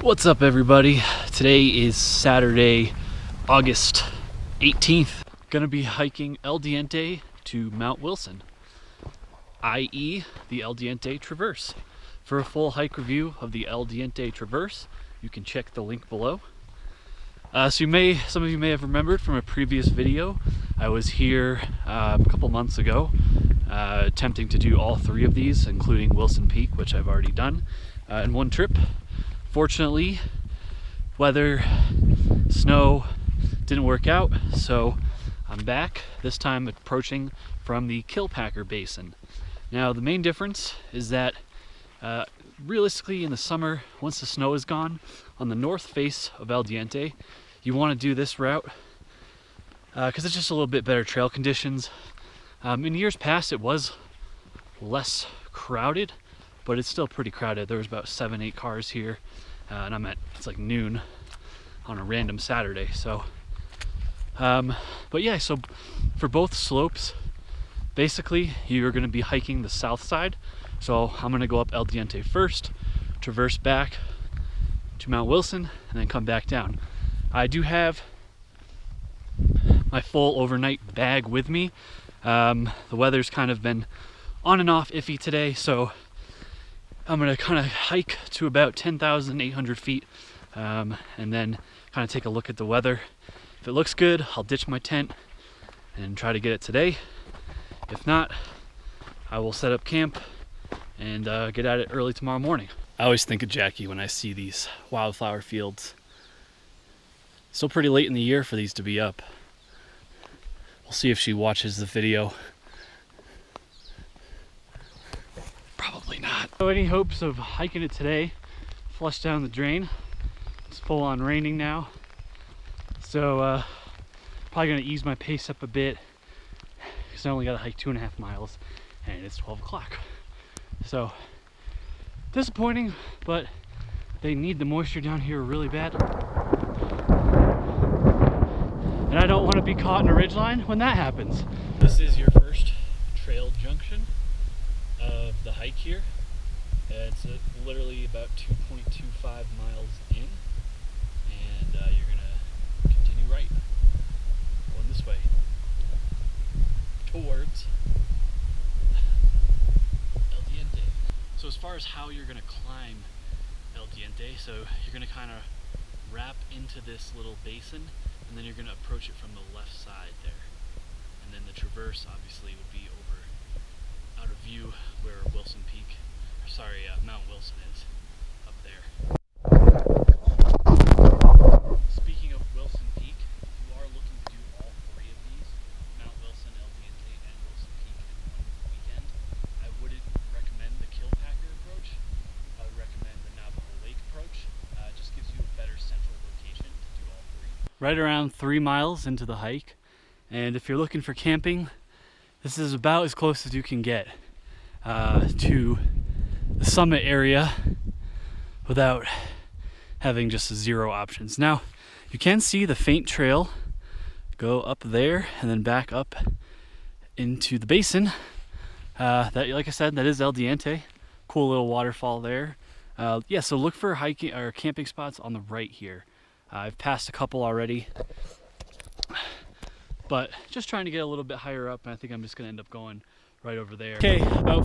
What's up, everybody? Today is Saturday, August 18th. Gonna be hiking El Diente to Mount Wilson, i.e. the El Diente Traverse. For a full hike review of the El Diente Traverse, you can check the link below. Some of you may have remembered from a previous video, I was here a couple months ago attempting to do all three of these, including Wilson Peak, which I've already done in one trip. Fortunately, weather, snow didn't work out, so I'm back, this time approaching from the Kilpacker Basin. Now, the main difference is that realistically in the summer, once the snow is gone, on the north face of El Diente, you want to do this route because it's just a little bit better trail conditions. In years past, it was less crowded, but it's still pretty crowded. There was about 7-8 cars here, and it's like noon on a random Saturday. So, but yeah, so for both slopes, basically you're going to be hiking the south side. So I'm going to go up El Diente first, traverse back to Mount Wilson, and then come back down. I do have my full overnight bag with me. The weather's kind of been on and off iffy today, so I'm going to kind of hike to about 10,800 feet and then kind of take a look at the weather. If it looks good, I'll ditch my tent and try to get it today. If not, I will set up camp and get at it early tomorrow morning. I always think of Jackie when I see these wildflower fields. Still pretty late in the year for these to be up. We'll see if she watches the video. Probably not. So any hopes of hiking it today? Flushed down the drain. It's full on raining now. So probably gonna ease my pace up a bit because I only gotta hike 2.5 miles and it's 12 o'clock. So disappointing, but they need the moisture down here really bad. And I don't want to be caught in a ridgeline when that happens. This is your first trail junction of the hike here. It's literally about 2.25 miles in, and you're gonna continue right, going this way towards El Diente. So as far as how you're gonna climb El Diente, so you're gonna kind of wrap into this little basin, and then you're gonna approach it from the left side there, and then the traverse obviously would be over out of view where Wilson Peak, or sorry, Mount Wilson is up there. Speaking of Wilson Peak, if you are looking to do all three of these, Mount Wilson, El Diente, and Wilson Peak in one weekend, I wouldn't recommend the Kilpacker approach. I would recommend the Navajo Lake approach. It just gives you a better central location to do all three. Right around 3 miles into the hike, and if you're looking for camping, this is about as close as you can get to the summit area without having just 0 options. Now, you can see the faint trail go up there and then back up into the basin. That, like I said, that is El Diente. Cool little waterfall there. Yeah, so look for hiking or camping spots on the right here. I've passed a couple already, but just trying to get a little bit higher up, and I think I'm just gonna end up going right over there. Okay, about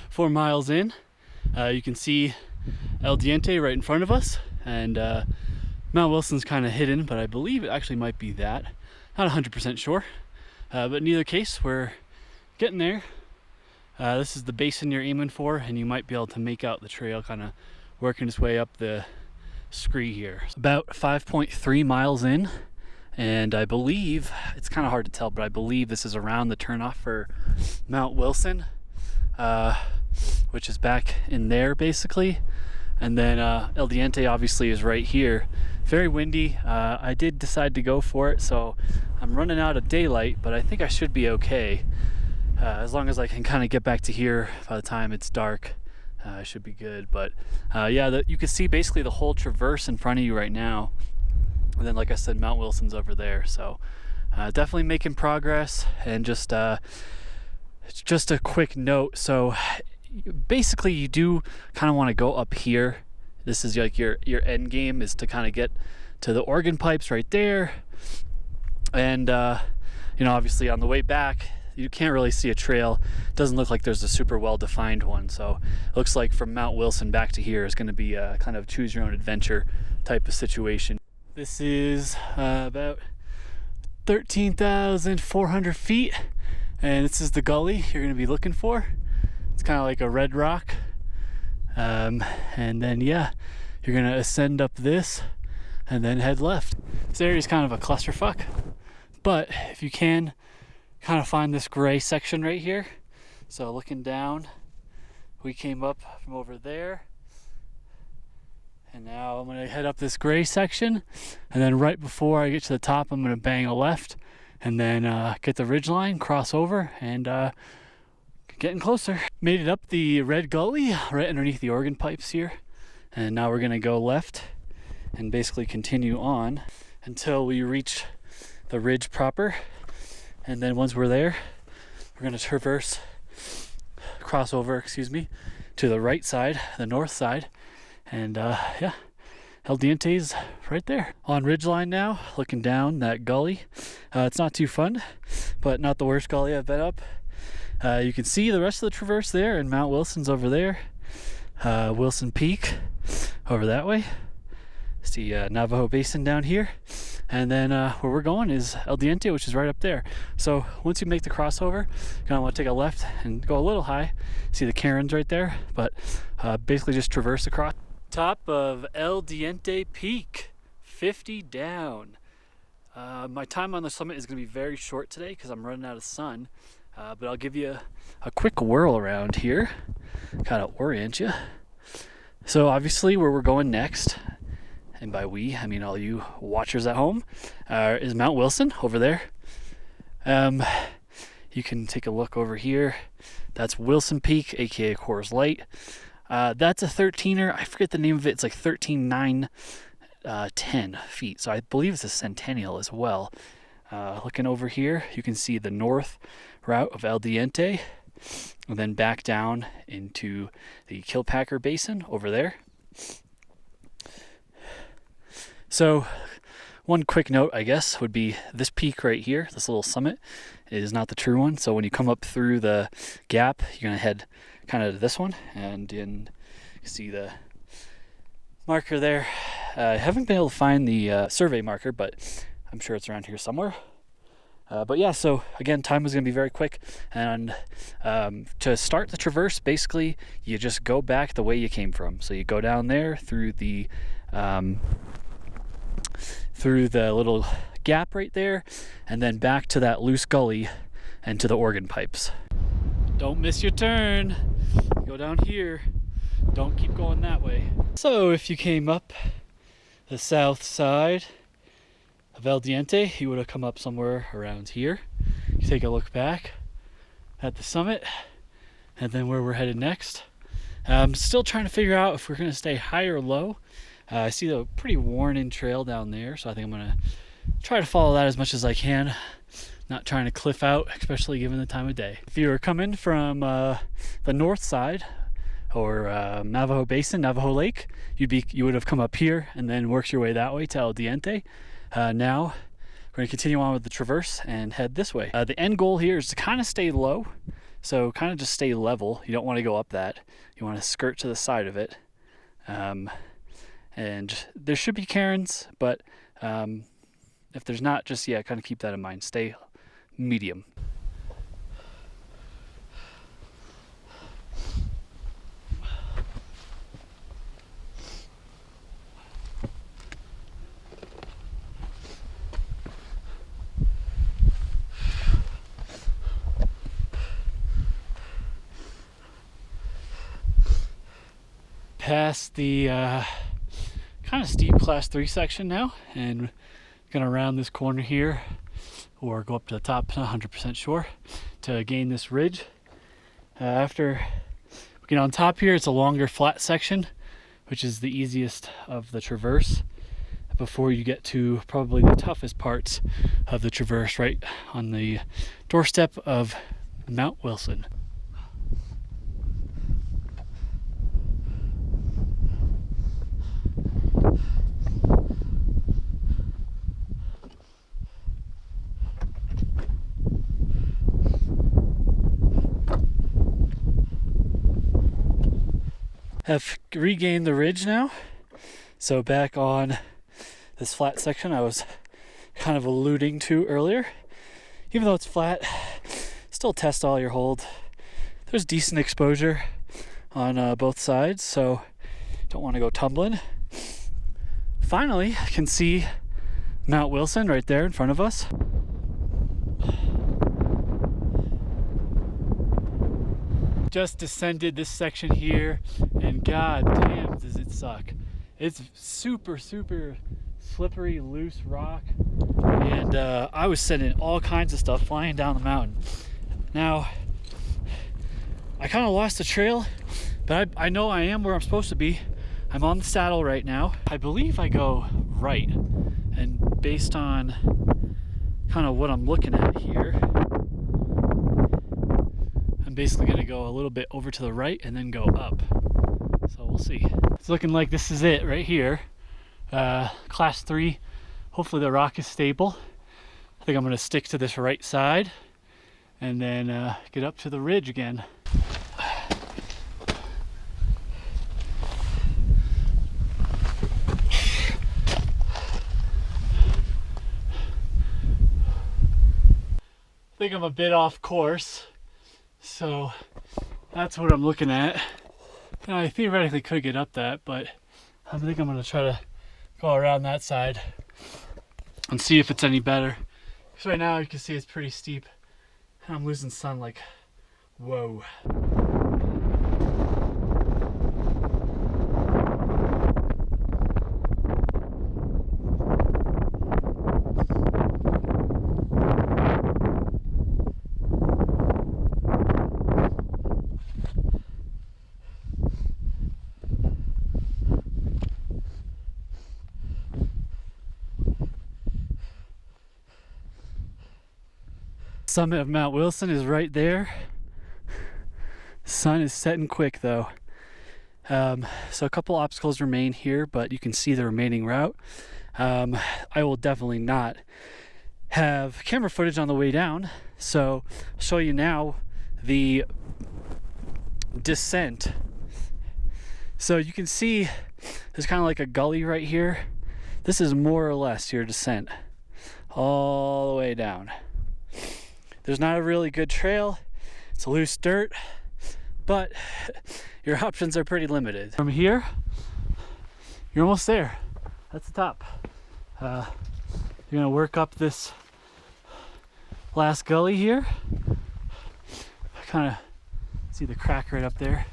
4 miles in, you can see El Diente right in front of us, and Mount Wilson's kind of hidden, but I believe it actually might be that. Not 100% sure, but in either case, we're getting there. This is the basin you're aiming for, and you might be able to make out the trail kind of working its way up the scree here. About 5.3 miles in, and I believe, it's kind of hard to tell, but I believe this is around the turnoff for Mount Wilson, which is back in there basically. And then El Diente obviously is right here. Very windy. I did decide to go for it, so I'm running out of daylight, but I think I should be okay. As long as I can kind of get back to here by the time it's dark, I should be good. But yeah, you can see basically the whole traverse in front of you right now. And then, like I said, Mount Wilson's over there. So definitely making progress. And just a quick note. So basically you do kind of want to go up here This is like your end game, is to kind of get to the organ pipes right there. And you know, obviously on the way back, you can't really see a trail. It doesn't look like there's a super well-defined one. So it looks like from Mount Wilson back to here is going to be a kind of choose your own adventure type of situation. This is about 13,400 feet, and this is the gully you're going to be looking for. It's kind of like a red rock. And then yeah, you're going to ascend up this and then head left. This area is kind of a clusterfuck, but if you can kind of find this gray section right here. So looking down, we came up from over there, and now I'm going to head up this gray section, and then right before I get to the top, I'm going to bang a left and then get the ridge line, cross over, and getting closer. Made it up the red gully right underneath the organ pipes here, and now we're going to go left and basically continue on until we reach the ridge proper. And then once we're there, we're going to cross over, to the right side, the north side. And yeah, El Diente's right there. On ridgeline now, looking down that gully. It's not too fun, but not the worst gully I've been up. You can see the rest of the traverse there, and Mount Wilson's over there. Wilson Peak over that way. See Navajo Basin down here. And then where we're going is El Diente, which is right up there. So once you make the crossover, you kind of want to take a left and go a little high. See the cairns right there, but basically just traverse across. Top of El Diente Peak, 50 down. My time on the summit is going to be very short today because I'm running out of sun. But I'll give you a quick whirl around here, kind of orient you. So obviously where we're going next, and by we, I mean all you watchers at home, is Mount Wilson over there. You can take a look over here. That's Wilson Peak, aka Coors Light. That's a 13er. I forget the name of it. It's like 13,910 feet. So I believe it's a centennial as well. Looking over here, you can see the north route of El Diente, and then back down into the Kilpacker Basin over there. So one quick note, I guess, would be this peak right here, this little summit, is not the true one. So when you come up through the gap, you're going to head kind of to this one, and you see the marker there. I haven't been able to find the survey marker, but I'm sure it's around here somewhere. But yeah, so again, time is going to be very quick, and to start the traverse, basically you just go back the way you came from. So you go down there through the little gap right there, and then back to that loose gully and to the organ pipes. Don't miss your turn. Go down here. Don't keep going that way. So if you came up the south side of El Diente, you would have come up somewhere around here. You take a look back at the summit, and then where we're headed next. I'm still trying to figure out if we're going to stay high or low. I see the pretty worn-in trail down there, so I think I'm going to try to follow that as much as I can. Not trying to cliff out, especially given the time of day. If you were coming from the north side, or Navajo Basin, Navajo Lake, you would have come up here and then worked your way that way to El Diente. Now we're going to continue on with the traverse and head this way. The end goal here is to kind of stay low, so kind of just stay level. You don't want to go up that. You want to skirt to the side of it. And there should be cairns, but if there's not, just kind of keep that in mind. Stay medium. Past the kind of steep class 3 section now, and gonna round this corner here or go up to the top, not 100% sure, to gain this ridge. After we get on top here, it's a longer flat section, which is the easiest of the traverse before you get to probably the toughest parts of the traverse, right on the doorstep of Mount Wilson. Have regained the ridge now. So back on this flat section I was kind of alluding to earlier. Even though it's flat, still test all your hold. There's decent exposure on both sides, so don't want to go tumbling. Finally, I can see Mount Wilson right there in front of us. Just descended this section here, and god damn does it suck. It's super slippery, loose rock, and I was sending all kinds of stuff flying down the mountain. Now, I kind of lost the trail, but I know I am where I'm supposed to be. I'm on the saddle right now. I believe I go right, and based on kind of what I'm looking at here, I'm basically going to go a little bit over to the right and then go up. So we'll see. It's looking like this is it right here. Class 3. Hopefully the rock is stable. I think I'm going to stick to this right side and then get up to the ridge again. I think I'm a bit off course, so that's what I'm looking at. Now, I theoretically could get up that, but I think I'm going to try to go around that side and see if it's any better. Because right now you can see it's pretty steep and I'm losing sun like, whoa. Summit of Mount Wilson is right there. Sun is setting quick though. So a couple obstacles remain here, but you can see the remaining route. I will definitely not have camera footage on the way down, so I'll show you now the descent. So you can see there's kind of like a gully right here. This is more or less your descent all the way down. There's not a really good trail. It's loose dirt, but your options are pretty limited. From here, you're almost there. That's the top. You're gonna work up this last gully here. I kind of see the crack right up there.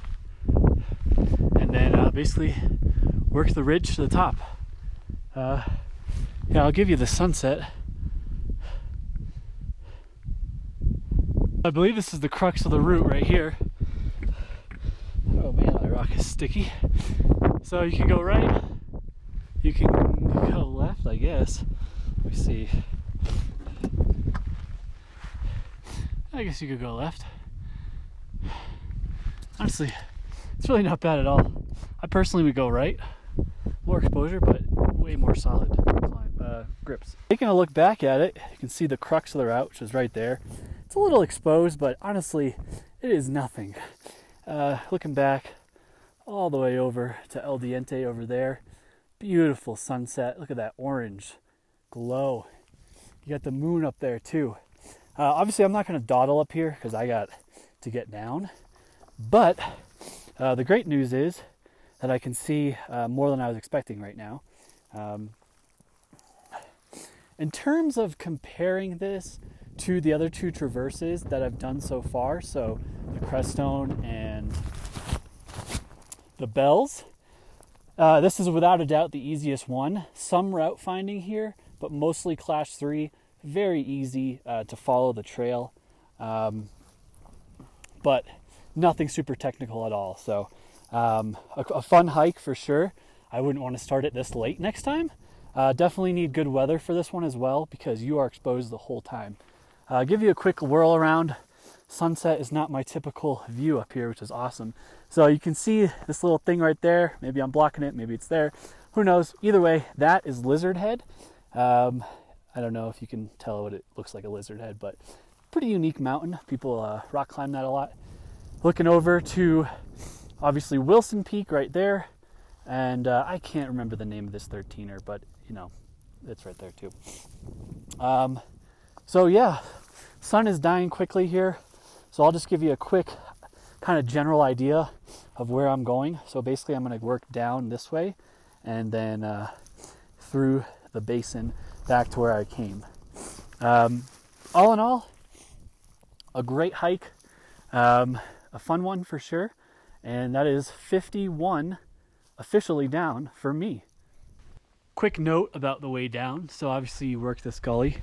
And then basically work the ridge to the top. Yeah, I'll give you the sunset. I believe this is the crux of the route right here. Oh man, that rock is sticky. So you can go right, you can go left, I guess. Let me see. I guess you could go left. Honestly, it's really not bad at all. I personally would go right. More exposure, but way more solid grips. Taking a look back at it, you can see the crux of the route, which is right there. It's a little exposed, but honestly, it is nothing. Looking back all the way over to El Diente over there, beautiful sunset. Look at that orange glow. You got the moon up there too. Obviously, I'm not going to dawdle up here because I got to get down. But the great news is that I can see more than I was expecting right now. In terms of comparing this to the other two traverses that I've done so far, so the Crestone and the Bells, this is without a doubt the easiest one. Some route finding here, but mostly Class 3, very easy to follow the trail, but nothing super technical at all. So a fun hike for sure. I wouldn't want to start it this late next time. Definitely need good weather for this one as well, because you are exposed the whole time. Give you a quick whirl around. Sunset is not my typical view up here, which is awesome. So you can see this little thing right there. Maybe I'm blocking it, maybe it's there. Who knows? Either way, that is Lizard Head. I don't know if you can tell what it looks like, a lizard head, but pretty unique mountain. People rock climb that a lot. Looking over to obviously Wilson Peak right there, and I can't remember the name of this 13er, but you know, it's right there too. So yeah, sun is dying quickly here, so I'll just give you a quick kind of general idea of where I'm going. So basically I'm going to work down this way and then through the basin back to where I came. All in all, a great hike, a fun one for sure, and that is 51 officially down for me. Quick note about the way down. So obviously you work this gully.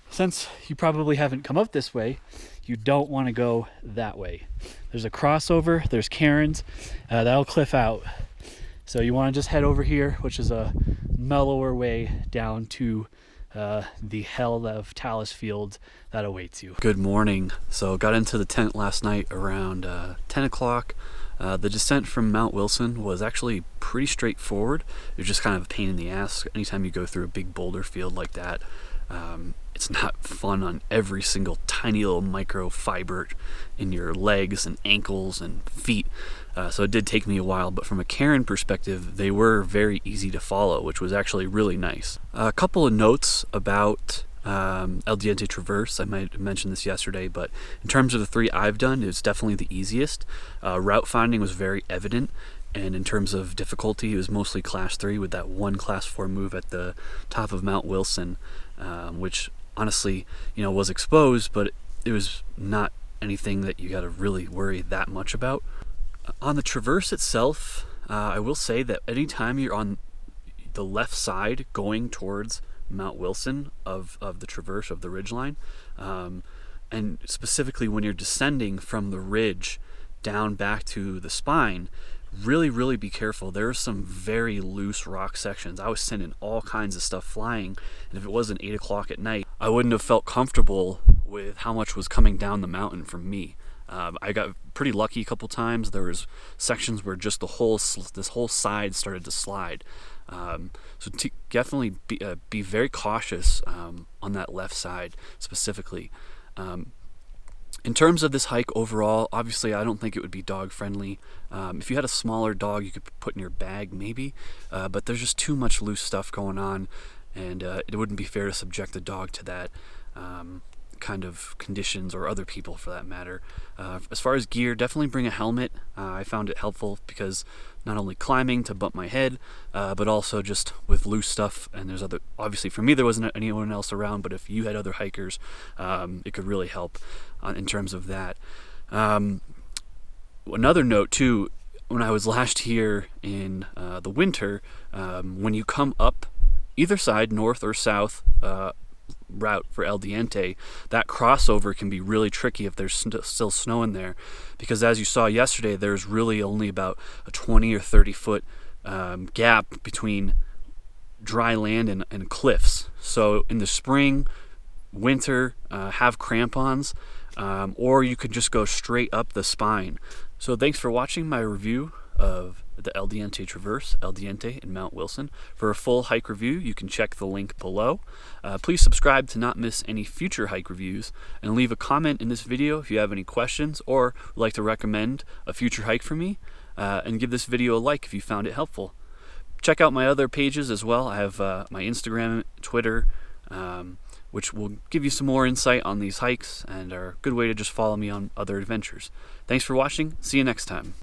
Since you probably haven't come up this way, you don't want to go that way. There's a crossover, there's cairns, that'll cliff out. So you want to just head over here, which is a mellower way down to the hell of Talus Fields that awaits you. Good morning. So got into the tent last night around 10 o'clock. The descent from Mount Wilson was actually pretty straightforward. It was just kind of a pain in the ass. Anytime you go through a big boulder field like that, it's not fun on every single tiny little microfiber in your legs and ankles and feet. So it did take me a while, but from a cairn perspective, they were very easy to follow, which was actually really nice. A couple of notes about El Diente Traverse. I might have mentioned this yesterday, but in terms of the 3 I've done, it's definitely the easiest. Route finding was very evident, and in terms of difficulty, it was mostly class 3 with that one class 4 move at the top of Mount Wilson, which honestly, you know, was exposed, but it was not anything that you got to really worry that much about. On the traverse itself, I will say that anytime you're on the left side going towards Mount Wilson of the traverse of the ridgeline, and specifically when you're descending from the ridge down back to the spine, really be careful. There are some very loose rock sections. I was sending all kinds of stuff flying, and if it wasn't 8 o'clock at night, I wouldn't have felt comfortable with how much was coming down the mountain from me. I got pretty lucky a couple times. There was sections where just this whole side started to slide. So definitely be very cautious on that left side specifically. In terms of this hike overall, obviously I don't think it would be dog friendly. If you had a smaller dog you could put in your bag maybe, but there's just too much loose stuff going on, and it wouldn't be fair to subject the dog to that kind of conditions, or other people for that matter. As far as gear, definitely bring a helmet. I found it helpful because not only climbing to bump my head, but also just with loose stuff, and there's other, obviously for me there wasn't anyone else around, but if you had other hikers, it could really help in terms of that. Another note too, when I was last here in the winter, when you come up either side, north or south, route for El Diente, that crossover can be really tricky if there's still snow in there, because as you saw yesterday, there's really only about a 20 or 30 foot gap between dry land and cliffs. So in the spring, winter, have crampons, or you could just go straight up the spine. So thanks for watching my review of the El Diente Traverse, El Diente in Mount Wilson. For a full hike review, you can check the link below. Please subscribe to not miss any future hike reviews, and leave a comment in this video if you have any questions or would like to recommend a future hike for me, and give this video a like if you found it helpful. Check out my other pages as well. I have my Instagram, Twitter, which will give you some more insight on these hikes and are a good way to just follow me on other adventures. Thanks for watching. See you next time.